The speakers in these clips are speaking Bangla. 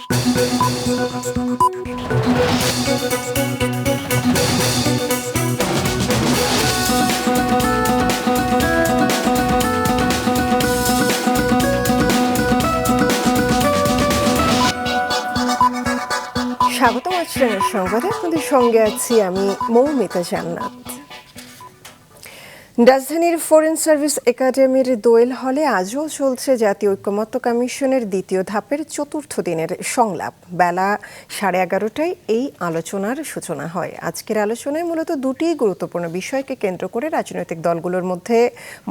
স্বাগত আজকের সংবাদে আপনাদের সঙ্গে আছি আমি মৌমিতা জান্নাত। রাজধানীর ফরেন সার্ভিস একাডেমির দোয়েল হলে আজও চলছে জাতীয় ঐকমত্য কমিশনের দ্বিতীয় ধাপের চতুর্থ দিনের সংলাপ। বেলা 11:30টায় এই আলোচনার সূচনা হয়। আজকের আলোচনায় মূলত দুটি গুরুত্বপূর্ণ বিষয়কে কেন্দ্র করে রাজনৈতিক দলগুলোর মধ্যে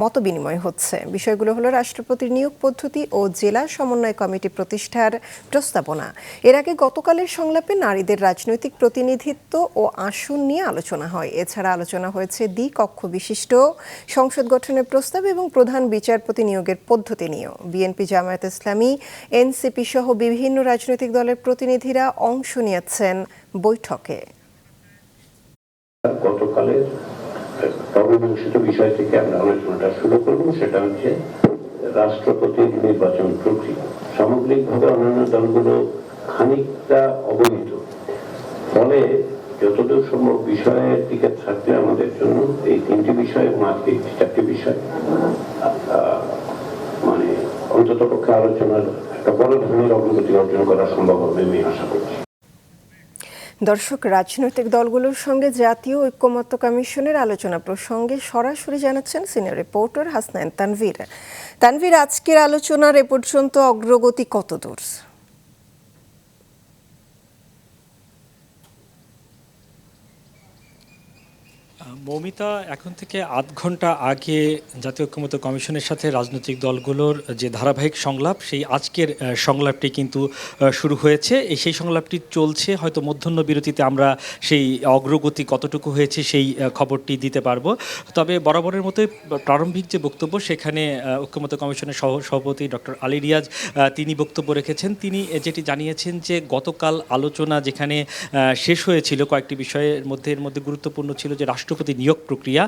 মতবিনিময় হচ্ছে। বিষয়গুলো হলো রাষ্ট্রপতির নিয়োগ পদ্ধতি ও জেলা সমন্বয় কমিটি প্রতিষ্ঠার প্রস্তাবনা। এর আগে গতকালের সংলাপে নারীদের রাজনৈতিক প্রতিনিধিত্ব ও আসন নিয়ে আলোচনা হয়। এছাড়া আলোচনা হয়েছে দ্বিকক্ষ বিশিষ্ট সংসদ গঠনের প্রস্তাব এবং প্রধান বিচারপতি নিয়োগের পদ্ধতি নিয়েও। বিএনপি, জামায়াত ইসলামী, এনসিপি সহ বিভিন্ন রাজনৈতিক দলের প্রতিনিধিরা অংশ নিয়েছেন বৈঠকে। গতকালের পর্যবেক্ষিত বিষয় থেকে আমরা আলোচনাটা শুরু করব, সেটা হচ্ছে রাষ্ট্রপতির নির্বাচন প্রক্রিয়া। সামগ্রিকভাবে অন্যান্য দলগুলো খানিকটা অবহিত, ফলে যতদূর সম্ভব বিষয়ের দিকে থাকলে আমাদের জন্য এই তিনটি বিষয় এবং আজকে চারটি বিষয় মানে অন্তত পক্ষে আলোচনার একটা বড় ধরনের অগ্রগতি অর্জন করা সম্ভব হবে আমি আশা করছি। দর্শক, রাজনৈতিক দলগুলোর সঙ্গে জাতীয় ঐকমত্য কমিশনের আলোচনা প্রসঙ্গে সরাসরি জানাচ্ছেন সিনিয়র রিপোর্টার হাসনাইন তানভীর। তানভীর, আজকের আলোচনার এ পর্যন্ত অগ্রগতি কতদূর? মৌমিতা, এখন থেকে আধ ঘন্টা আগে জাতীয় ঐকমত্য কমিশনের সাথে রাজনৈতিক দলগুলোর যে ধারাবাহিক সংলাপ, সেই আজকের সংলাপটি কিন্তু শুরু হয়েছে। সেই সংলাপটি চলছে, হয়তো মধ্যাহ্ন বিরতিতে আমরা সেই অগ্রগতি কতটুকু হয়েছে সেই খবরটি দিতে পারবো। তবে বরাবরের মতোই প্রারম্ভিক যে বক্তব্য, সেখানে ঐকমত্য কমিশনের সভাপতি ডক্টর আলী রিয়াজ তিনি বক্তব্য রেখেছেন। তিনি যেটি জানিয়েছেন যে গতকাল আলোচনা যেখানে শেষ হয়েছিল কয়েকটি বিষয়ের মধ্যে, এর মধ্যে গুরুত্বপূর্ণ ছিল যে রাষ্ট্রপতি নিয়োগ প্রক্রিয়া,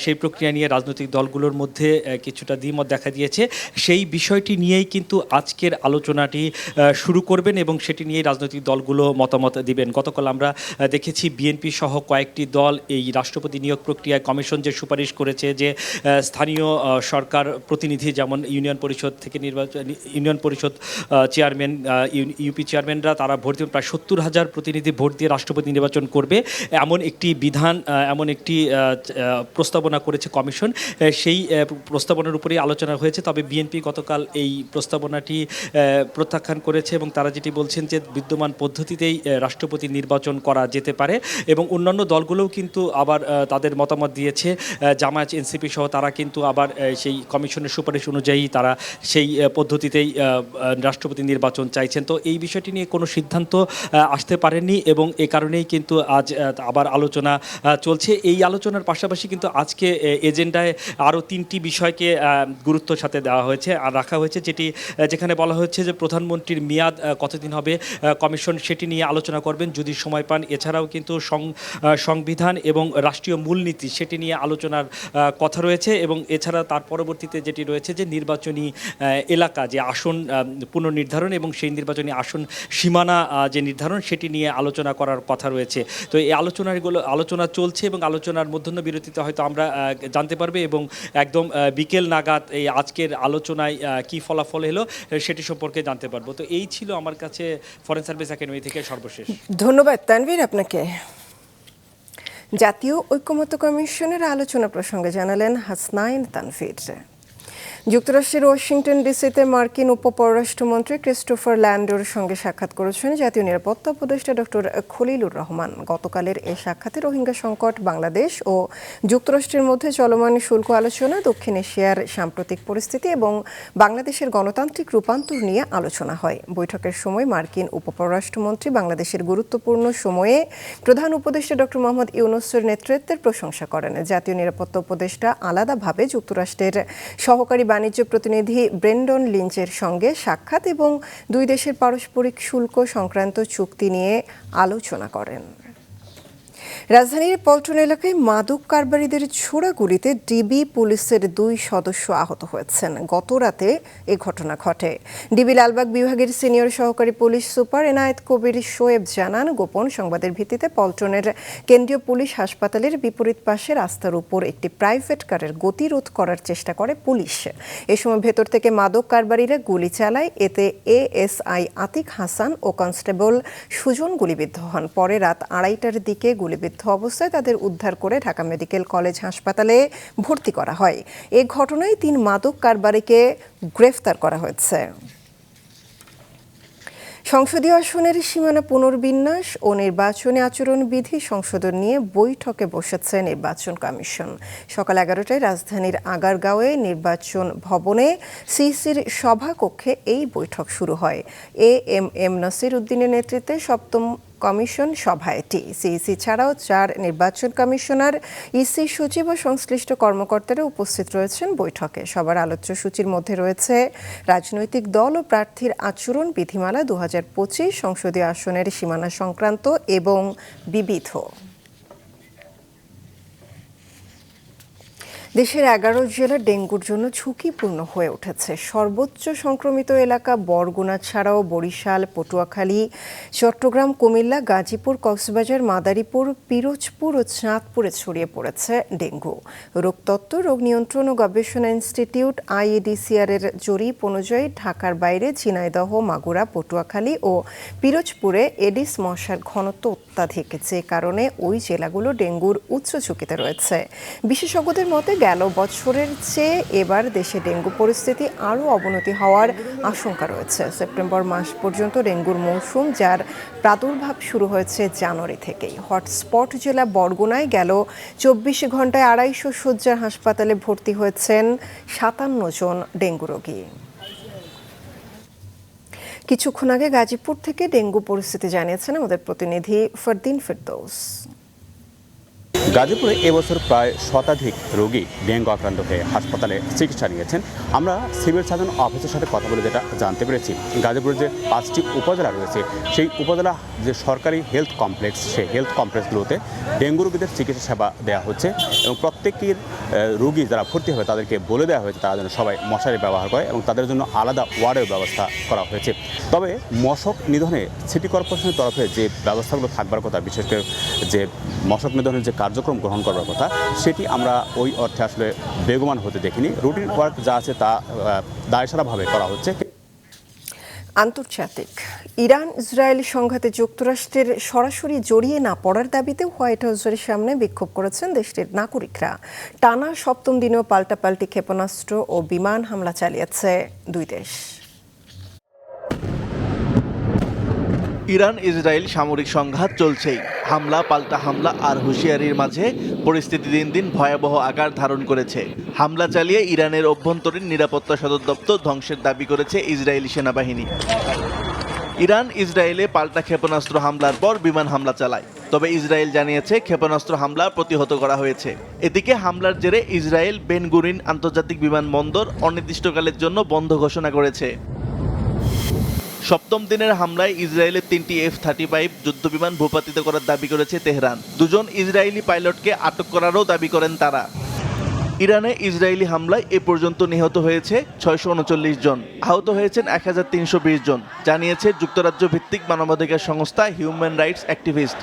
সেই প্রক্রিয়া নিয়ে রাজনৈতিক দলগুলোর মধ্যে কিছুটা দ্বিমত দেখা দিয়েছে। সেই বিষয়টি নিয়েই কিন্তু আজকের আলোচনাটি শুরু করবেন এবং সেটি নিয়েই রাজনৈতিক দলগুলো মতামত দিবেন। গতকাল আমরা দেখেছি বিএনপি সহ কয়েকটি দল এই রাষ্ট্রপতি নিয়োগ প্রক্রিয়ায় কমিশন যে সুপারিশ করেছে যে স্থানীয় সরকার প্রতিনিধি, যেমন ইউনিয়ন পরিষদ থেকে ইউনিয়ন পরিষদ চেয়ারম্যান, ইউপি চেয়ারম্যানরা তারা ভোট দিয়ে প্রায় 70,000 প্রতিনিধি ভোট দিয়ে রাষ্ট্রপতি নির্বাচন করবে, এমন একটি বিধান, এমন একটি প্রস্তাবনা করেছে কমিশন। সেই প্রস্তাবনার উপরেই আলোচনা হয়েছে। তবে বিএনপি গতকাল এই প্রস্তাবনাটি প্রত্যাখ্যান করেছে এবং তারা যেটি বলছেন যে বিদ্যমান পদ্ধতিতেই রাষ্ট্রপতি নির্বাচন করা যেতে পারে এবং অন্যান্য দলগুলোও কিন্তু আবার তাদের মতামত দিয়েছে। জামায়াত, এনসিপি সহ তারা কিন্তু আবার সেই কমিশনের সুপারিশ অনুযায়ী তারা সেই পদ্ধতিতেই রাষ্ট্রপতি নির্বাচন চাইছেন। তো এই বিষয়টি নিয়ে কোনো সিদ্ধান্ত আসতে পারেনি এবং এ কারণেই কিন্তু আজ আবার আলোচনা চলছে। এই আলোচনার পাশাপাশি কিন্তু আজকে এজেন্ডায় আরও 3টি বিষয়কে গুরুত্বের সাথে দেওয়া হয়েছে আর রাখা হয়েছে, যেখানে বলা হচ্ছে যে প্রধানমন্ত্রীর মেয়াদ কতদিন হবে, কমিশন সেটি নিয়ে আলোচনা করবেন যদি সময় পান। এছাড়াও কিন্তু সংবিধান এবং রাষ্ট্রীয় মূলনীতি সেটি নিয়ে আলোচনার কথা রয়েছে এবং এছাড়া তার পরবর্তীতে যেটি রয়েছে যে নির্বাচনী এলাকা, যে আসন পুনর্নির্ধারণ এবং সেই নির্বাচনী আসন সীমানা যে নির্ধারণ, সেটি নিয়ে আলোচনা করার কথা রয়েছে। তো এই আলোচনা চলছে এবং আলোচনার মধ্যাহ্ন বিরতিতে হয়তো আমরা জানতে পারবে এবং একদম বিকেল নাগাদ এই আজকের আলোচনায় কি ফলাফল এলো সেটি সম্পর্কে জানতে পারবো। তো এই ছিল আমার কাছে ফরেন সার্ভিস একাডেমি থেকে সর্বশেষ। ধন্যবাদ তানভীর আপনাকে। জাতীয় ঐকমত্য কমিশনের আলোচনা প্রসঙ্গে জানালেন হাসনাইন তানভীর। যুক্তরাষ্ট্রের ওয়াশিংটন ডিসিতে মার্কিন উপপররাষ্ট্রমন্ত্রী ক্রিস্টোফার ল্যান্ডোর সঙ্গে সাক্ষাৎ করেছেন জাতীয় নিরাপত্তা উপদেষ্টা ডক্টর খলিলুর রহমান। গতকালের এই সাক্ষাতে রোহিঙ্গা সংকট, বাংলাদেশ ও যুক্তরাষ্ট্রের মধ্যে চলমান শুল্ক আলোচনা, দক্ষিণ এশিয়ার সাম্প্রতিক পরিস্থিতি এবং বাংলাদেশের গণতান্ত্রিক রূপান্তর নিয়ে আলোচনা হয়। বৈঠকের সময় মার্কিন উপপররাষ্ট্রমন্ত্রী বাংলাদেশের গুরুত্বপূর্ণ সময়ে প্রধান উপদেষ্টা ডক্টর মোহাম্মদ ইউনূসের নেতৃত্বের প্রশংসা করেন। জাতীয় নিরাপত্তা উপদেষ্টা আলাদাভাবে যুক্তরাষ্ট্রের সহকারী বাণিজ্য প্রতিনিধি ব্রেন্ডন লিঞ্চের সঙ্গে সাক্ষাৎ এবং দুই দেশের পারস্পরিক শুল্ক সংক্রান্ত চুক্তি নিয়ে আলোচনা করেন। রাজধানীর পল্টন এলাকায় মাদক কারবারিদের ছোড়া গুলিতে ডিবি পুলিশের 2 সদস্য আহত হয়েছেন। গত রাতে এ ঘটনা ঘটে। ডিবি লালবাগ বিভাগের সিনিয়র সহকারী পুলিশ সুপার এনায়েত কবির শোয়েব জানান, গোপন সংবাদের ভিত্তিতে পল্টনের কেন্দ্রীয় পুলিশ হাসপাতালের বিপরীত পাশে রাস্তার উপর একটি প্রাইভেট কারের গতিরোধ করার চেষ্টা করে পুলিশ। এ সময় ভেতর থেকে মাদক কারবারিরা গুলি চালায়। এতে এএসআই আতিক হাসান ও কনস্টেবল সুজন গুলিবিদ্ধ হন। পরে রাত 2:30টার দিকে গুলিবিদ্ধ অবস্থায় তাদের উদ্ধার করে ঢাকা মেডিকেল কলেজ হাসপাতালে ভর্তি করা হয়। এ ঘটনায় 3 মাদক কারবারিকে গ্রেফতার করা হয়েছে। সংসদীয় আসনের সীমানা পুনর্বিন্যাস ও নির্বাচনী আচরণবিধি সংশোধন নিয়ে বৈঠকে বসেছে নির্বাচন কমিশন। সকাল 11টায় রাজধানীর আগারগাঁওয়ে নির্বাচন ভবনে সিইসির সভাকক্ষে এই বৈঠক শুরু হয়। এএমএম নাসির উদ্দিনের নেতৃত্বে 7ম কমিশন সভা এটি। সিইসি ছাড়াও 4 নির্বাচন কমিশনার, ইসি সচিব ও সংশ্লিষ্ট কর্মকর্তারা উপস্থিত রয়েছেন বৈঠকে। সবার আলোচ্য সূচির মধ্যে রয়েছে রাজনৈতিক দল ও প্রার্থীর আচরণ বিধিমালা 2025, সংসদীয় আসনের সীমানা সংক্রান্ত এবং বিবিধ। দেশের 11 জেলা ডেঙ্গুর জন্য ঝুঁকিপূর্ণ হয়ে উঠেছে। সর্বোচ্চ সংক্রমিত এলাকা বরগুনা ছাড়াও বরিশাল, পটুয়াখালী, চট্টগ্রাম, কুমিল্লা, গাজীপুর, কক্সবাজার, মাদারীপুর, পিরোজপুর ও চাঁদপুরে ছড়িয়ে পড়েছে ডেঙ্গু। রোগতত্ত্ব, রোগ নিয়ন্ত্রণ ও গবেষণা ইনস্টিটিউট IEDCR এর জরিপ অনুযায়ী ঢাকার বাইরে ঝিনাইদহ, মাগুরা, পটুয়াখালী ও পিরোজপুরে এডিস মশার ঘনত্ব অত্যাধিক, যে কারণে ওই জেলাগুলো ডেঙ্গুর উচ্চ ঝুঁকিতে রয়েছে। বিশেষজ্ঞদের মতে গেল বছরের চেয়ে এবার দেশে ডেঙ্গু পরিস্থিতি আরও অবনতি হওয়ার আশঙ্কা রয়েছে। সেপ্টেম্বর মাস পর্যন্ত ডেঙ্গুর মৌসুম, যার প্রাদুর্ভাব শুরু হয়েছে জানুয়ারি থেকেই। হটস্পট জেলা বরগুনায় গেল 24 ঘন্টায় 250 শয্যার হাসপাতালে ভর্তি হয়েছেন 57 জন ডেঙ্গু রোগী। কিছুক্ষণ আগে গাজীপুর থেকে ডেঙ্গু পরিস্থিতি জানিয়েছেন আমাদের প্রতিনিধি ফরদিন ফেরদৌস। গাজীপুরে এবছর প্রায় শতাধিক রোগী ডেঙ্গু আক্রান্ত হয়ে হাসপাতালে চিকিৎসা নিয়েছেন। আমরা সিভিল সার্জন অফিসের সাথে কথা বলে যেটা জানতে পেরেছি, গাজীপুরের যে 5টি উপজেলা রয়েছে সেই উপজেলা যে সরকারি হেলথ কমপ্লেক্স, সেই হেলথ কমপ্লেক্সগুলোতে ডেঙ্গু রোগীদের চিকিৎসা সেবা দেওয়া হচ্ছে এবং প্রত্যেকের রোগী যারা ভর্তি হবে তাদেরকে বলে দেওয়া হয়েছে তারা যেন সবাই মশারি ব্যবহার করে এবং তাদের জন্য আলাদা ওয়ার্ডের ব্যবস্থা করা হয়েছে। তবে মশক নিধনে সিটি কর্পোরেশনের তরফে যে ব্যবস্থাগুলো থাকবার কথা, বিশেষ করে যে মশক নিধনের যে কার্যক্রম গ্রহণ করার কথা, সেটি আমরা ওই অর্থে আসলে বেগমান হতে দেখিনি। রুটিন ওয়ার্ক যা আছে তা দায়সারাভাবে করা হচ্ছে। আন্তর্জাতিক ইরান ইসরায়েল সংঘাতে যুক্তরাষ্ট্রের সরাসরি জড়িয়ে না পড়ার দাবিতে হোয়াইট হাউসের সামনে বিক্ষোভ করেছেন দেশটির নাগরিকরা। টানা 7ম দিনেও পাল্টাপাল্টি ক্ষেপণাস্ত্র ও বিমান হামলা চালিয়েছে দুই দেশ। ইরান ইসরায়েল সামরিক সংঘাত চলছেই। হামলা, পাল্টা হামলা আর হুঁশিয়ারির মাঝে পরিস্থিতি দিন দিন ভয়াবহ আকার ধারণ করেছে। হামলা চালিয়ে ইরানের অভ্যন্তরীণ নিরাপত্তা সদর দপ্তর ধ্বংসের দাবি করেছে ইসরায়েলি সেনাবাহিনী। ইরান ইসরায়েলে পাল্টা ক্ষেপণাস্ত্র হামলার পর বিমান হামলা চালায়। তবে ইসরায়েল জানিয়েছে ক্ষেপণাস্ত্র হামলা প্রতিহত করা হয়েছে। এদিকে হামলার জেরে ইসরায়েল বেন গুরিন আন্তর্জাতিক বিমানবন্দর অনির্দিষ্টকালের জন্য বন্ধ ঘোষণা করেছে। 7ম দিনের হামলায় ইসরায়েলের 3টি F-35 যুদ্ধবিমান ভূপাতিত করার দাবি করেছে তেহরান। 2 জন ইসরায়েলি পাইলটকে আটক করারও দাবি করেন তারা। ইরানে ইসরায়েলি হামলায় এ পর্যন্ত নিহত হয়েছে 639 জন, আহত হয়েছেন 1320 জন, জানিয়েছে যুক্তরাজ্য ভিত্তিক মানবাধিকার সংস্থা হিউম্যান রাইটস অ্যাক্টিভিস্ট।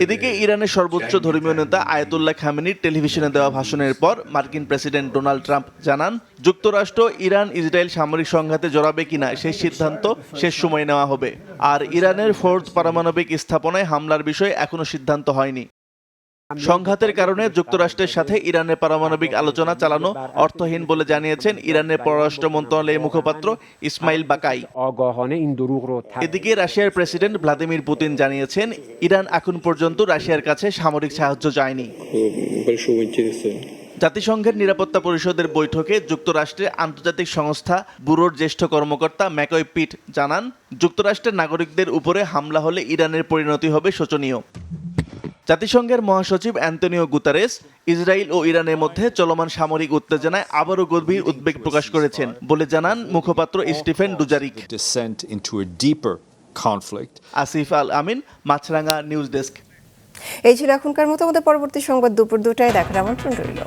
এদিকে ইরানের সর্বোচ্চ ধর্মীয় নেতা আয়াতুল্লাহ খামেনির টেলিভিশনে দেওয়া ভাষণের পর মার্কিন প্রেসিডেন্ট ডোনাল্ড ট্রাম্প জানান, যুক্তরাষ্ট্র ইরান ইসরায়েল সামরিক সংঘাতে জড়াবে কিনা সেই সিদ্ধান্ত শেষ সময় নেওয়া হবে। আর ইরানের ফোর্দ পারমাণবিক স্থাপনায় হামলার বিষয়ে এখনো সিদ্ধান্ত হয়নি। সংঘাতের কারণে যুক্তরাষ্ট্রের সাথে ইরানের পারমাণবিক আলোচনা চালানো অর্থহীন বলে জানিয়েছেন ইরানের পররাষ্ট্র মন্ত্রণালয়ের মুখপাত্র ইসমাইল বাকাই। এদিকে রাশিয়ার প্রেসিডেন্ট ভ্লাদিমির পুতিন জানিয়েছেন, ইরান এখন পর্যন্ত রাশিয়ার কাছে সামরিক সাহায্য চায়নি। জাতিসংঘের নিরাপত্তা পরিষদের বৈঠকে যুক্তরাষ্ট্রের আন্তর্জাতিক সংস্থা ব্যুরোর জ্যেষ্ঠ কর্মকর্তা ম্যাকয় পিট জানান, যুক্তরাষ্ট্রের নাগরিকদের উপরে হামলা হলে ইরানের পরিণতি হবে শোচনীয়। জাতিসংঘের মহাসচিব অ্যান্তনিও গুতারেস ইসরায়েল ও ইরানের মধ্যে চলমান সামরিক উত্তেজনায় আবারও গভীর উদ্বেগ প্রকাশ করেছেন বলে জানান মুখপাত্র স্টিফেন ডুজারিক। আসিফ আল আমিন, মাছরাঙা নিউজ ডেস্ক। এই ছিল এখনকার মতো। আমাদের পরবর্তী সংবাদ দুপুর 2টায় দেখার আমন্ত্রণ রইল।